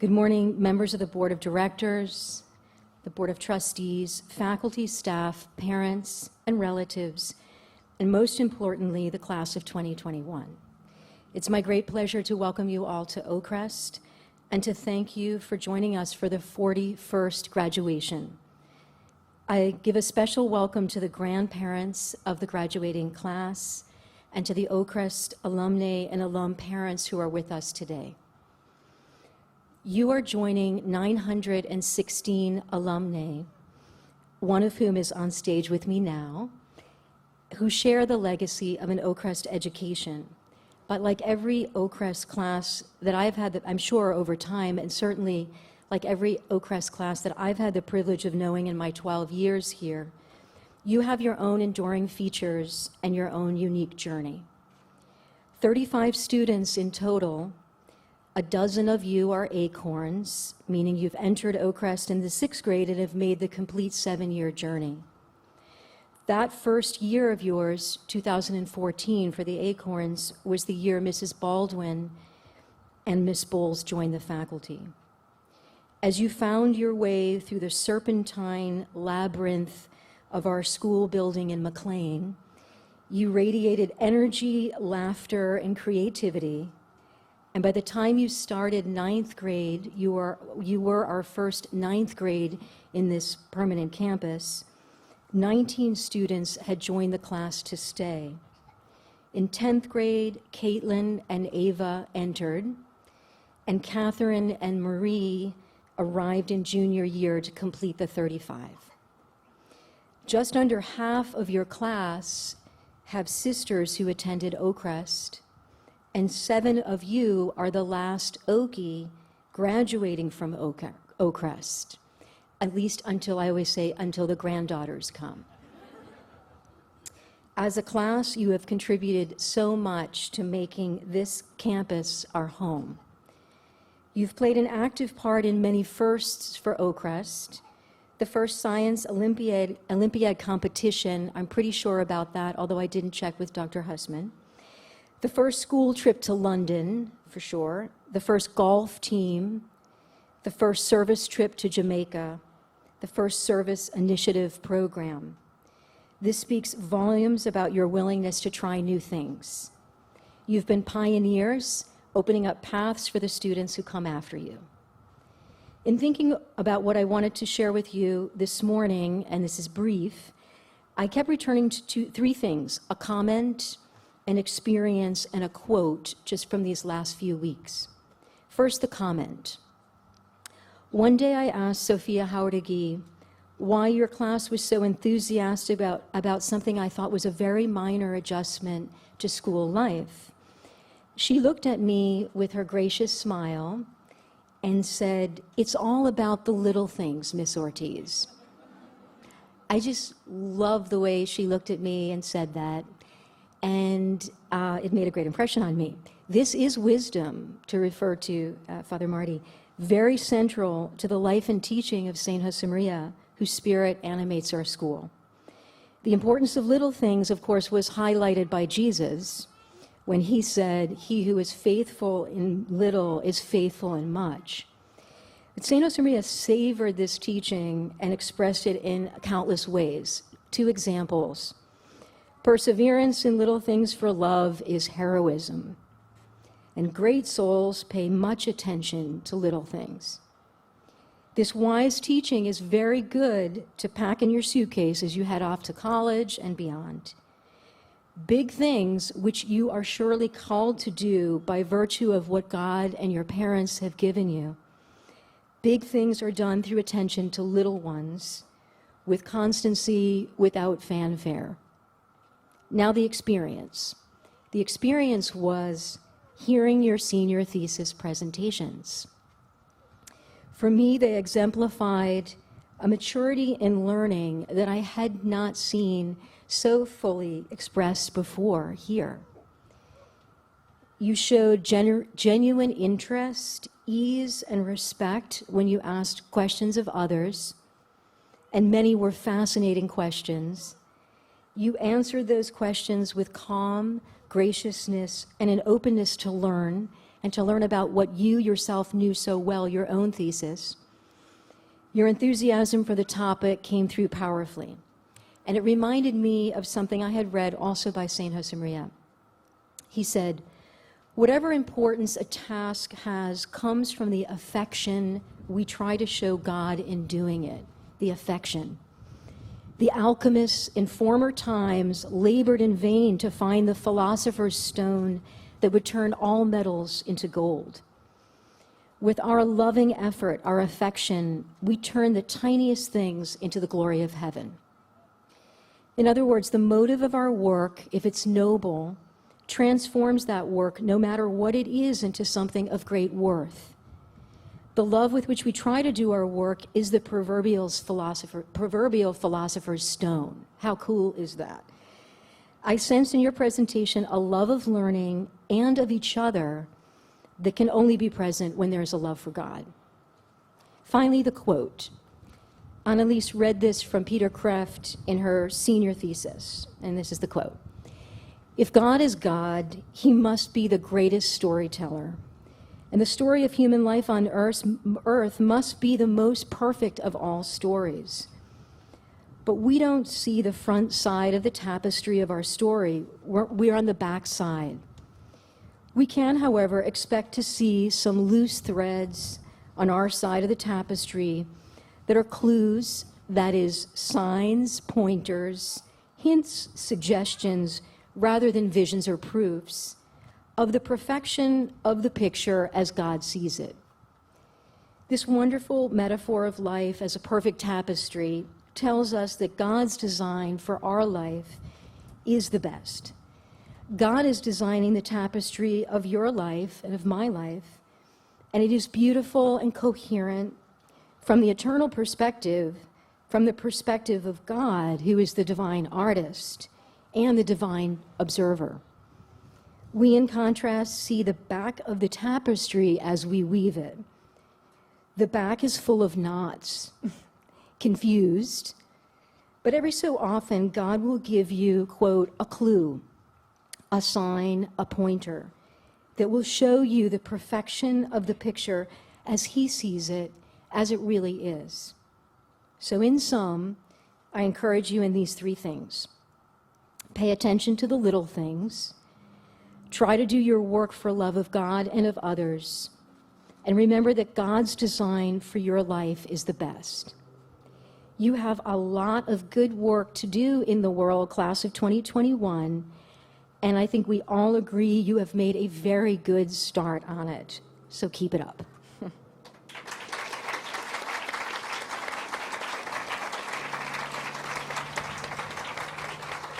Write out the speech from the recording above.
Good morning, members of the Board of Directors, the Board of Trustees, faculty, staff, parents, and relatives, and most importantly, the class of 2021. It's my great pleasure to welcome you all to Oakcrest and to thank you for joining us for the 41st graduation. I give a special welcome to the grandparents of the graduating class and to the Oakcrest alumnae and alum parents who are with us today. You are joining 916 alumnae, one of whom is on stage with me now, who share the legacy of an Oakcrest education. But like every Oakcrest class that I've had, I'm sure over time, and certainly like every Oakcrest class that I've had the privilege of knowing in my 12 years here, you have your own enduring features and your own unique journey. 35 students in total. A dozen of you are acorns, meaning you've entered Oakcrest in the 6th grade and have made the complete 7-year journey. That first year of yours, 2014, for the acorns, was the year Mrs. Baldwin and Miss Bowles joined the faculty. As you found your way through the serpentine labyrinth of our school building in McLean, you radiated energy, laughter, and creativity. And by the time you started 9th grade, you were our first 9th grade in this permanent campus. 19 students had joined the class to stay. In 10th grade, Caitlin and Ava entered, and Catherine and Marie arrived in junior year to complete the 35. Just under half of your class have sisters who attended Oakcrest, and 7 of you are the last Okie graduating from Oakcrest, at least until, I always say, until the granddaughters come. As a class, you have contributed so much to making this campus our home. You've played an active part in many firsts for Oakcrest. The first Science Olympiad competition, I'm pretty sure about that, although I didn't check with Dr. Hussman. The first school trip to London, for sure. The first golf team. The first service trip to Jamaica. The first service initiative program. This speaks volumes about your willingness to try new things. You've been pioneers, opening up paths for the students who come after you. In thinking about what I wanted to share with you this morning, and this is brief, I kept returning to 3 things: a comment, an experience, and a quote just from these last few weeks. First, the comment. One day I asked Sophia Howardagee why your class was so enthusiastic about something I thought was a very minor adjustment to school life. She looked at me with her gracious smile and said, "It's all about the little things, Miss Ortiz." I just love the way she looked at me and said that. And it made a great impression on me. This is wisdom, to refer to Father Marty, very central to the life and teaching of St. Josemaria, whose spirit animates our school. The importance of little things, of course, was highlighted by Jesus when he said, "He who is faithful in little is faithful in much." But St. Josemaria savored this teaching and expressed it in countless ways. 2 examples. Perseverance in little things for love is heroism, and great souls pay much attention to little things. This wise teaching is very good to pack in your suitcase as you head off to college and beyond. Big things, which you are surely called to do by virtue of what God and your parents have given you. Big things are done through attention to little ones, with constancy, without fanfare. Now the experience. The experience was hearing your senior thesis presentations. For me, they exemplified a maturity in learning that I had not seen so fully expressed before here. You showed genuine interest, ease, and respect when you asked questions of others, and many were fascinating questions. You answered those questions with calm, graciousness, and an openness to learn and to learn about what you yourself knew so well, your own thesis. Your enthusiasm for the topic came through powerfully, and it reminded me of something I had read also by Saint Josemaria. He said, whatever importance a task has comes from the affection we try to show God in doing it, the affection. The alchemists in former times labored in vain to find the philosopher's stone that would turn all metals into gold. With our loving effort, our affection, we turn the tiniest things into the glory of heaven. In other words, the motive of our work, if it's noble, transforms that work, no matter what it is, into something of great worth. The love with which we try to do our work is the proverbial philosopher's stone. How cool is that? I sense in your presentation a love of learning and of each other that can only be present when there's a love for God. Finally, the quote. Anneliese read this from Peter Kreeft in her senior thesis, and this is the quote. If God is God, he must be the greatest storyteller. And the story of human life on earth must be the most perfect of all stories. But we don't see the front side of the tapestry of our story. We're on the back side. We can, however, expect to see some loose threads on our side of the tapestry that are clues, that is, signs, pointers, hints, suggestions, rather than visions or proofs, of the perfection of the picture as God sees it. This wonderful metaphor of life as a perfect tapestry tells us that God's design for our life is the best. God is designing the tapestry of your life and of my life, and it is beautiful and coherent from the eternal perspective, from the perspective of God, who is the divine artist and the divine observer. We, in contrast, see the back of the tapestry as we weave it. The back is full of knots, confused, but every so often God will give you, quote, a clue, a sign, a pointer that will show you the perfection of the picture as he sees it, as it really is. So in sum, I encourage you in these three things. Pay attention to the little things. Try to do your work for love of God and of others. And remember that God's design for your life is the best. You have a lot of good work to do in the world, class of 2021, and I think we all agree you have made a very good start on it. So keep it up.